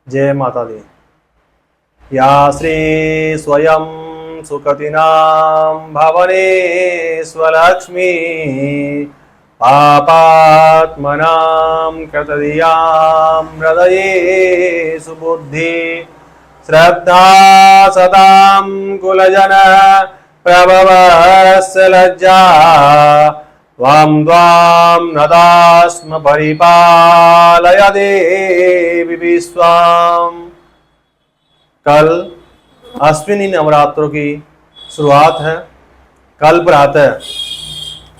जय माता दी। या श्री स्वयं सुकृतिनां भवने स्वलक्ष्मी पापात्मनां कृतधियां हृदये सुबुद्धि श्रद्धा सदां कुलजन प्रभवस्य लज्जा वां द्वां नदास्म परिपालय देवी विश्वाम्। कल अश्विनी नवरात्रों की शुरुआत है। कल प्रातः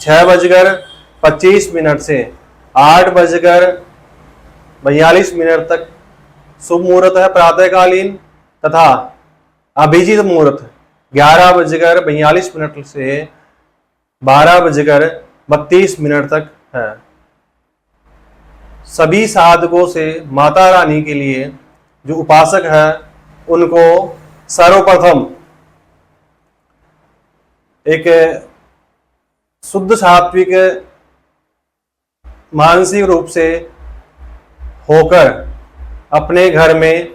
6:25 से 8:42 तक शुभ मुहूर्त है प्रातःकालीन, तथा अभिजीत मुहूर्त 11:42 से 12:32 तक है। सभी साधकों से माता रानी के लिए जो उपासक है उनको सर्वप्रथम एक शुद्ध सात्विक मानसिक रूप से होकर अपने घर में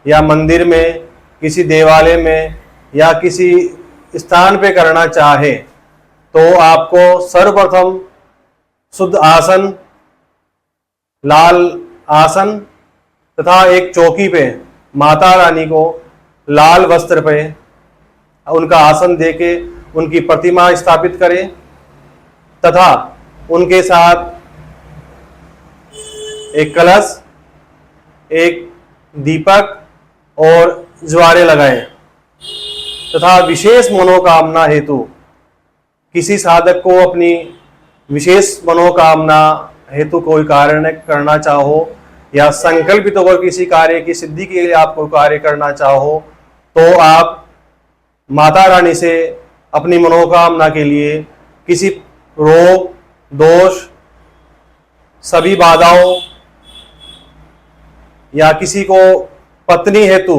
या मंदिर में, किसी देवालय में या किसी स्थान पे करना चाहे तो आपको सर्वप्रथम शुद्ध आसन, लाल आसन तथा एक चौकी पे माता रानी को लाल वस्त्र पे उनका आसन देके उनकी प्रतिमा स्थापित करें तथा उनके साथ एक कलश, एक दीपक और ज्वारे लगाएं तथा विशेष मनोकामना हेतु किसी साधक को अपनी विशेष मनोकामना हेतु कोई कार्य करना चाहो या संकल्पित होकर किसी कार्य की सिद्धि के लिए आप कोई कार्य करना चाहो तो आप माता रानी से अपनी मनोकामना के लिए किसी रोग, दोष, सभी बाधाओं या किसी को पत्नी हेतु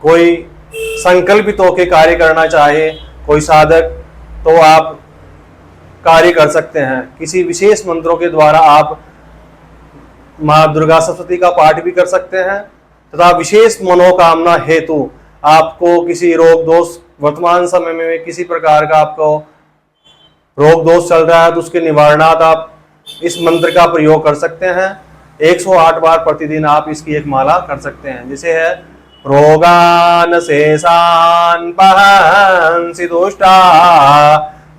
कोई संकल्पित होकर कार्य करना चाहे कोई साधक तो आप कार्य कर सकते हैं। किसी विशेष मंत्रों के द्वारा आप माँ दुर्गा सप्तशती का पाठ भी कर सकते हैं तथा विशेष मनोकामना हेतु आपको किसी रोग दोष, वर्तमान समय में किसी प्रकार का आपको रोग दोष चल रहा है तो उसके निवारणार्थ आप इस मंत्र का प्रयोग कर सकते हैं। 108 बार प्रतिदिन आप इसकी एक माला कर सकते हैं। जैसे है रोगान शेषान पहंसि दुष्टा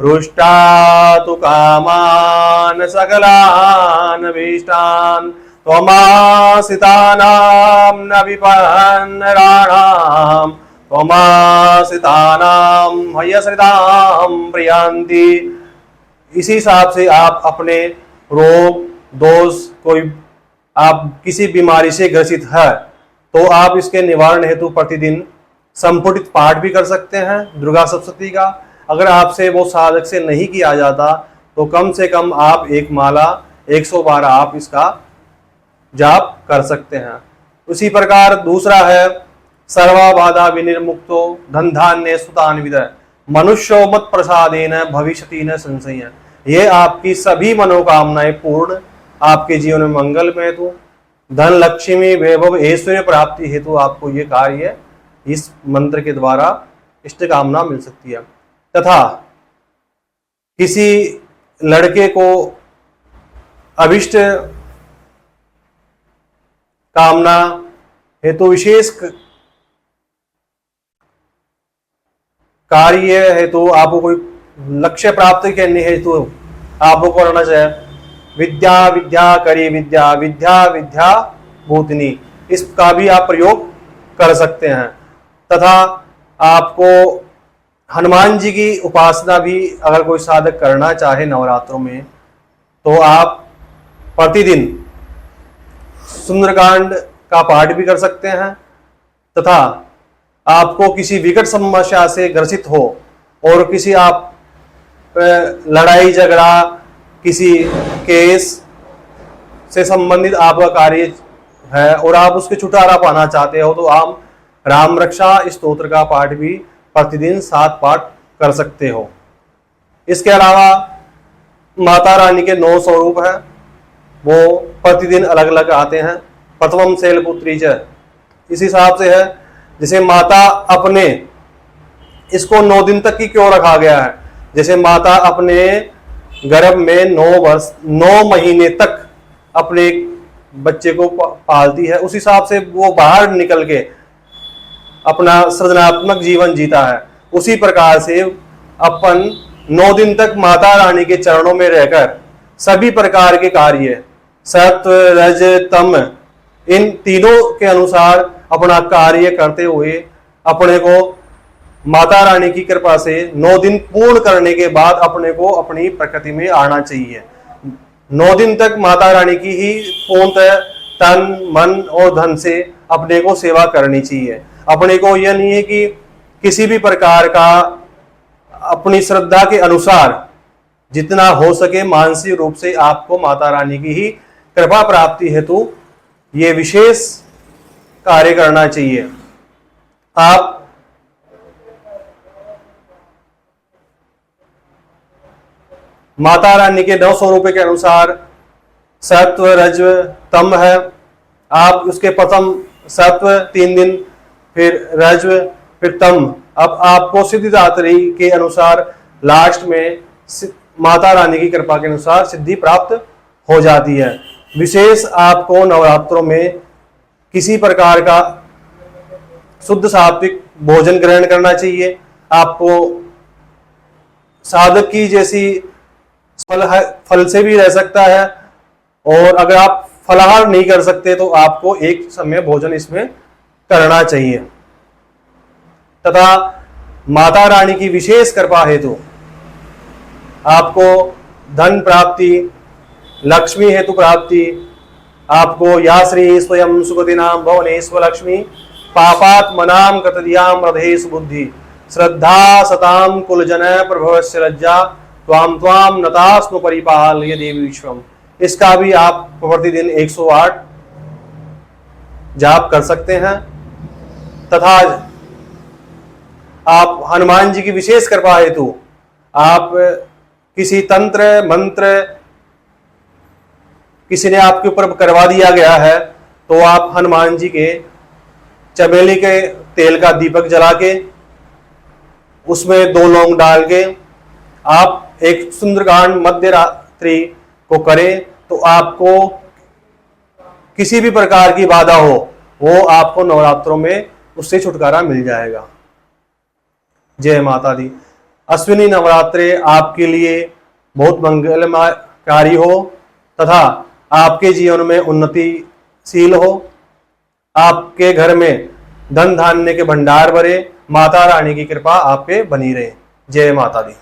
रुष्टा तु कामान सकलान विष्टान त्वमासितानां न विपन्नराणां त्वमासितानां हयसरितां प्रियन्ति। इसी हिसाब से आप अपने रोग दोष, कोई आप किसी बीमारी से ग्रसित है तो आप इसके निवारण हेतु प्रतिदिन संपुटित पाठ भी कर सकते हैं दुर्गा सप्तशती का। अगर आपसे वो साधक से नहीं किया जाता तो कम से कम आप एक माला 112 आप इसका जाप कर सकते हैं। उसी प्रकार दूसरा है सर्वा बाधा विनिर्मुक्तो धन धान्य सुतान्वित मनुष्यो मत प्रसादेन भविष्यति न संशय। ये आपकी सभी मनोकामनाएं पूर्ण, आपके जीवन में मंगल में हेतु, धन लक्ष्मी वैभव ऐश्वर्य प्राप्ति हेतु आपको ये कार्य इस मंत्र के द्वारा इष्ट कामना मिल सकती है। तथा किसी लड़के को अभिष्ट कामना हेतु विशेष कार्य हेतु आपको कोई लक्ष्य प्राप्त करने हेतु आपको करना चाहिए विद्या विद्या करी विद्या विद्या विद्या भूतनी, इसका भी आप प्रयोग कर सकते हैं। तथा आपको हनुमान जी की उपासना भी अगर कोई साधक करना चाहे नवरात्रों में तो आप प्रतिदिन सुंदरकांड का पाठ भी कर सकते हैं। तथा आपको किसी विकट समस्या से ग्रसित हो और किसी आप लड़ाई झगड़ा, किसी केस से संबंधित आपका कार्य है और आप उसके छुटकारा पाना चाहते हो तो आप राम रक्षा स्तोत्र का पाठ भी प्रतिदिन 7 पाठ कर सकते हो। इसके अलावा माता रानी के 9 स्वरूप हैं, वो प्रतिदिन अलग अलग आते हैं। प्रथमम शैलपुत्री च। इस हिसाब से है, जैसे माता अपने, इसको 9 दिन तक की क्यों रखा गया है, जैसे माता अपने गर्भ में 9 महीने तक अपने बच्चे को पालती है, उस हिसाब से वो बाहर निकल के अपना सृजनात्मक जीवन जीता है। उसी प्रकार से अपन 9 दिन तक माता रानी के चरणों में रहकर सभी प्रकार के कार्य सत्व रज तम इन तीनों के अनुसार अपना कार्य करते हुए अपने को माता रानी की कृपा से 9 दिन पूर्ण करने के बाद अपने को अपनी प्रकृति में आना चाहिए। 9 दिन तक माता रानी की ही पूर्णतः तन मन और धन से अपने को सेवा करनी चाहिए। अपने को यह नहीं है कि किसी भी प्रकार का अपनी श्रद्धा के अनुसार जितना हो सके मानसिक रूप से आपको माता रानी की ही कृपा प्राप्ति हेतु ये विशेष कार्य करना चाहिए। आप माता रानी के 9 स्वरूप के अनुसार सत्व रज तम है, आप उसके प्रथम सत्व 3 दिन, फिर रज, फिर तम, अब आपको सिद्धिदात्री के अनुसार लास्ट में माता रानी की कृपा के अनुसार सिद्धि प्राप्त हो जाती है। विशेष आपको नवरात्रों में किसी प्रकार का शुद्ध सात्विक भोजन ग्रहण करना चाहिए। आपको साधक की जैसी फल से भी रह सकता है, और अगर आप फलाहार नहीं कर सकते तो आपको एक समय भोजन इसमें करना चाहिए। तथा माता रानी की विशेष कृपा हेतु आपको धन प्राप्ति, लक्ष्मी हेतु प्राप्ति, आपको या श्री स्वयं सुगतिनाम भवनेश्वर लक्ष्मी पापात्मनाम कृतदियाम हृदयेषु बुद्धि श्रद्धा सताम कुलजन प्रभवस्य लज्जा त्वाम त्वाम नतास्नु परिपालय देवी विश्वम। इसका भी आप प्रतिदिन 108 जाप कर सकते हैं। तथा आप हनुमान जी की विशेष कृपा हेतु आप किसी तंत्र मंत्र किसी ने आपके ऊपर करवा दिया गया है तो आप हनुमान जी के चमेली के तेल का दीपक जला के उसमें 2 लौंग डाल के आप एक सुंदरकांड मध्य रात्रि को करें तो आपको किसी भी प्रकार की बाधा हो वो आपको नवरात्रों में उससे छुटकारा मिल जाएगा। जय माता दी। अश्विनी नवरात्रे आपके लिए बहुत मंगलकारी हो तथा आपके जीवन में उन्नतिशील हो, आपके घर में धन धान्य के भंडार भरे, माता रानी की कृपा आप पे बनी रहे। जय माता दी।